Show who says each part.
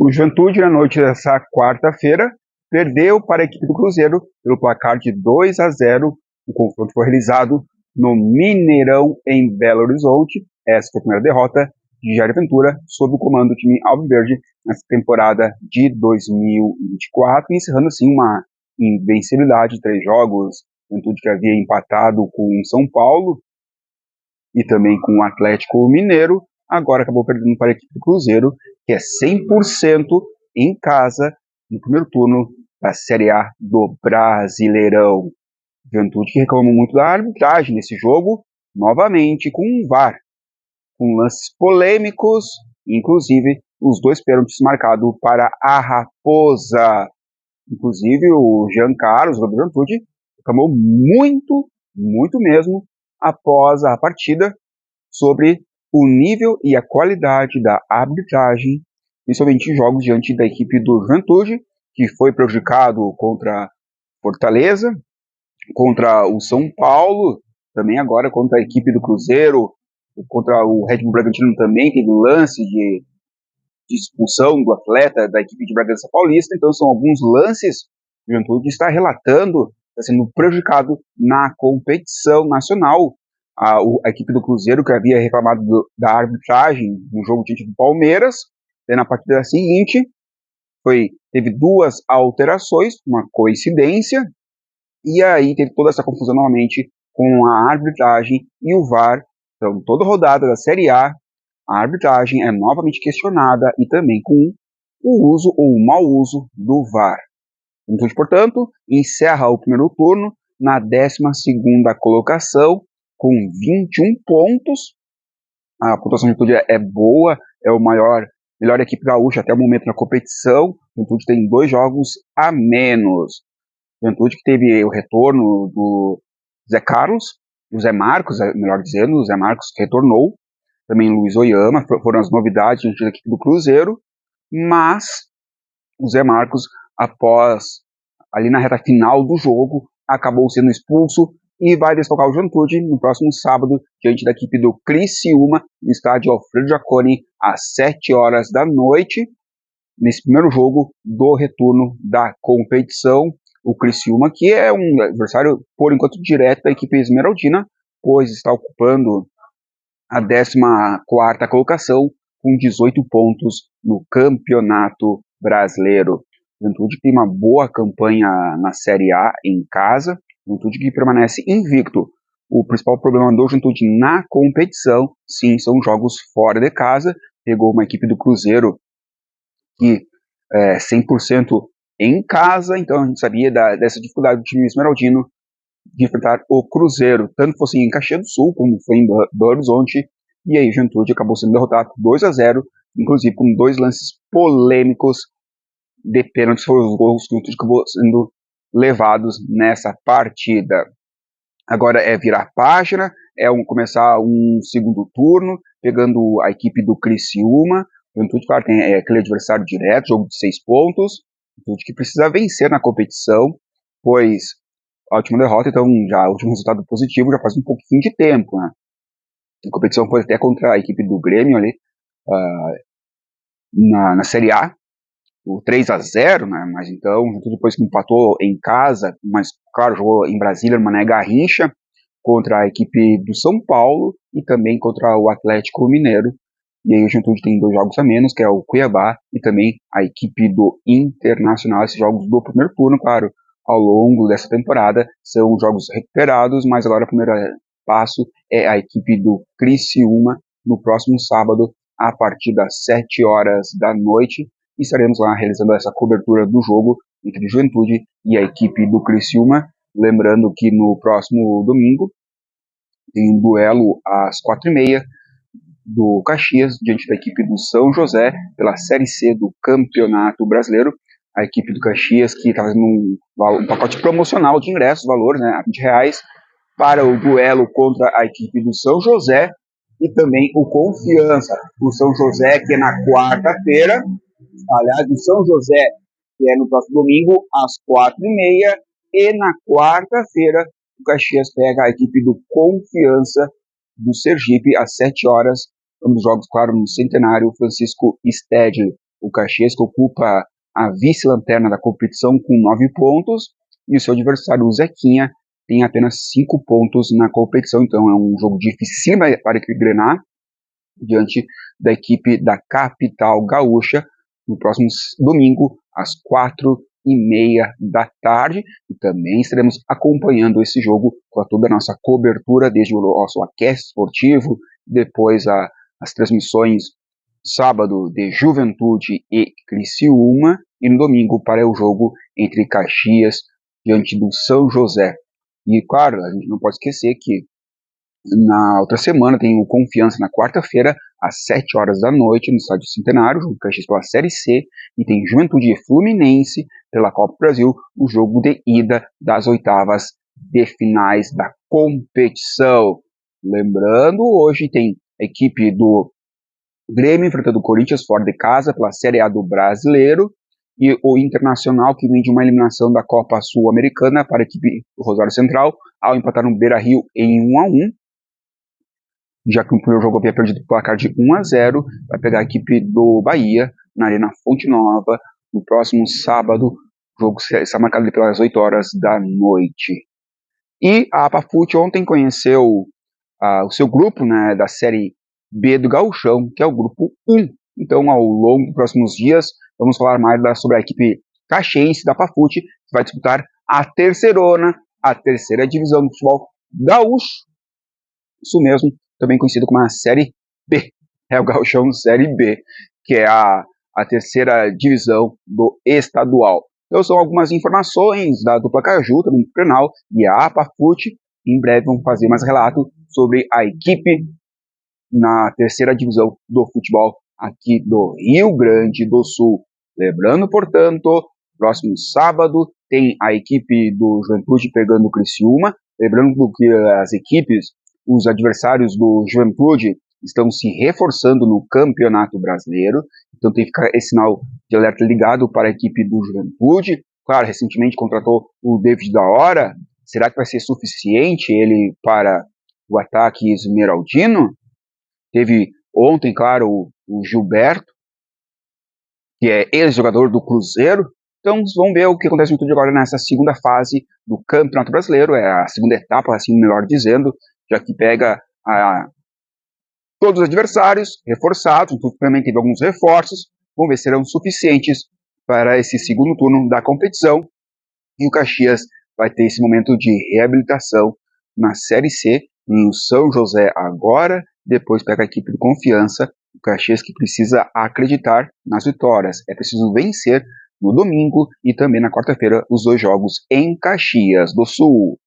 Speaker 1: O Juventude, na noite dessa quarta-feira, perdeu para a equipe do Cruzeiro pelo placar de 2-0. O confronto foi realizado no Mineirão, em Belo Horizonte. Essa foi a primeira derrota de Jair Ventura sob o comando do time alviverde nessa temporada de 2024, encerrando assim uma invencibilidade de 3 jogos. Juventude que havia empatado com o São Paulo e também com o Atlético Mineiro, agora acabou perdendo para a equipe do Cruzeiro, que é 100% em casa no primeiro turno da Série A do Brasileirão. Juventude que reclamou muito da arbitragem nesse jogo, novamente com um VAR, com lances polêmicos, inclusive os 2 pênaltis marcados para a Raposa. Inclusive o Jean Carlos, o jogador do Juventude, reclamou muito mesmo após a partida sobre o nível e a qualidade da arbitragem, principalmente em jogos diante da equipe do Juventude, que foi prejudicado contra Fortaleza, contra o São Paulo, também agora contra a equipe do Cruzeiro, contra o Red Bull Bragantino também teve lance de expulsão do atleta da equipe de Bragança Paulista. Então são alguns lances que o Juventude está relatando, está sendo prejudicado na competição nacional. A equipe do Cruzeiro, que havia reclamado da arbitragem no jogo diante do Palmeiras, na partida seguinte teve 2 alterações, uma coincidência, e aí teve toda essa confusão novamente com a arbitragem e o VAR. Então, toda rodada da Série A, a arbitragem é novamente questionada e também com o uso ou o mau uso do VAR. Então, portanto, encerra o primeiro turno na 12ª colocação com 21 pontos. A pontuação do Juventude é boa, é o melhor equipe gaúcha até o momento na competição. O Juventude tem 2 jogos a menos. O Juventude que teve o retorno do Zé Carlos, o Zé Marcos, melhor dizendo, o Zé Marcos retornou, também Luiz Oyama, foram as novidades da equipe do Cruzeiro, mas o Zé Marcos, ali na reta final do jogo, acabou sendo expulso e vai desfalcar o Juventude no próximo sábado, diante da equipe do Criciúma, no estádio Alfredo Jaconi, às 7 horas da noite, nesse primeiro jogo do retorno da competição. O Criciúma, que é um adversário, por enquanto, direto da equipe esmeraldina, pois está ocupando a 14ª colocação, com 18 pontos no Campeonato Brasileiro. Juventude tem uma boa campanha na Série A em casa, Juventude que permanece invicto. O principal problema do Juventude na competição, sim, são jogos fora de casa. Pegou uma equipe do Cruzeiro que é 100% em casa, então a gente sabia dessa dificuldade do time esmeraldino de enfrentar o Cruzeiro, tanto fosse em Caxias do Sul, como foi em Belo Horizonte, e aí o Juventude acabou sendo derrotado 2-0, inclusive com 2 lances polêmicos de pênaltis, foram os gols que o Juventude acabou sendo levados nessa partida. Agora é virar página, começar um segundo turno, pegando a equipe do Criciúma. O Juventude, claro, tem aquele adversário direto, jogo de 6 pontos, o Juventude que precisa vencer na competição, pois a última derrota, então já o último resultado positivo já faz um pouquinho de tempo, né? A competição foi até contra a equipe do Grêmio ali, na Série A, o 3-0, né? Mas então, depois que empatou em casa, mas claro, jogou em Brasília, no Mané Garrincha, contra a equipe do São Paulo e também contra o Atlético Mineiro. E aí o Juventude tem 2 jogos a menos, que é o Cuiabá e também a equipe do Internacional. Esses jogos do primeiro turno, claro, ao longo dessa temporada são jogos recuperados, mas agora o primeiro passo é a equipe do Criciúma no próximo sábado, a partir das 7 horas da noite. E estaremos lá realizando essa cobertura do jogo entre Juventude e a equipe do Criciúma. Lembrando que no próximo domingo tem um duelo às 4h30 do Caxias, diante da equipe do São José, pela Série C do Campeonato Brasileiro. A equipe do Caxias que está fazendo um pacote promocional de ingressos, valores, né, a R$20, para o duelo contra a equipe do São José e também o Confiança. O São José, que é na quarta-feira, aliás, o São José, que é no próximo domingo, às 4h30, e na quarta-feira, o Caxias pega a equipe do Confiança do Sergipe, às 7 horas, ambos jogos, claro, no Centenário Francisco Stedley. o Caxias, que ocupa a vice-lanterna da competição com 9 pontos, e o seu adversário, o Zequinha, tem apenas 5 pontos na competição. Então é um jogo difícil para a equipe Grená, diante da equipe da capital gaúcha, no próximo domingo, às 4h30 da tarde. E também estaremos acompanhando esse jogo com toda a nossa cobertura, desde o nosso aquece esportivo, depois as transmissões sábado de Juventude e Criciúma, e no domingo para o jogo entre Caxias diante do São José. E claro, a gente não pode esquecer que na outra semana tem o Confiança na quarta-feira, às 7 horas da noite, no Estádio Centenário, jogo do Caxias pela Série C, e tem Juventude e Fluminense pela Copa do Brasil, o jogo de ida das oitavas de finais da competição. Lembrando, hoje tem a equipe do Grêmio enfrentando o Corinthians fora de casa pela Série A do Brasileiro, e o Internacional, que vem de uma eliminação da Copa Sul-Americana para a equipe do Rosário Central, ao empatar no Beira-Rio em 1-1, já que o primeiro jogo havia perdido o placar de 1-0, vai pegar a equipe do Bahia na Arena Fonte Nova no próximo sábado. O jogo está marcado pelas 8 horas da noite. E a APAFUT ontem conheceu o seu grupo, né, da Série B do Gauchão, que é o grupo 1. Então, ao longo dos próximos dias, vamos falar mais sobre a equipe caxiense da APAFUT, que vai disputar a terceirona, a terceira divisão do futebol gaúcho. Isso mesmo, também conhecido como a Série B. É o Gauchão Série B, que é a terceira divisão do estadual. Então são algumas informações da dupla Caju, também do Grenal, e a APAFUT. Em breve vamos fazer mais relato sobre a equipe na terceira divisão do futebol aqui do Rio Grande do Sul. Lembrando, portanto, próximo sábado tem a equipe do Juventude pegando o Criciúma. Lembrando que as equipes, os adversários do Juventude, estão se reforçando no Campeonato Brasileiro, então tem que ficar esse sinal de alerta ligado para a equipe do Juventude. Claro, recentemente contratou o David da Hora. Será que vai ser suficiente ele para o ataque esmeraldino? Teve ontem, claro, o Gilberto, que é ex-jogador do Cruzeiro. Então vamos ver o que acontece no Juventude agora nessa segunda fase do Campeonato Brasileiro, é a segunda etapa, assim melhor dizendo, já que pega todos os adversários reforçados, então também teve alguns reforços. Vamos ver se serão suficientes para esse segundo turno da competição. E o Caxias vai ter esse momento de reabilitação na Série C, no São José agora, depois pega a equipe do Confiança, o Caxias que precisa acreditar nas vitórias. É preciso vencer no domingo e também na quarta-feira os 2 jogos em Caxias do Sul.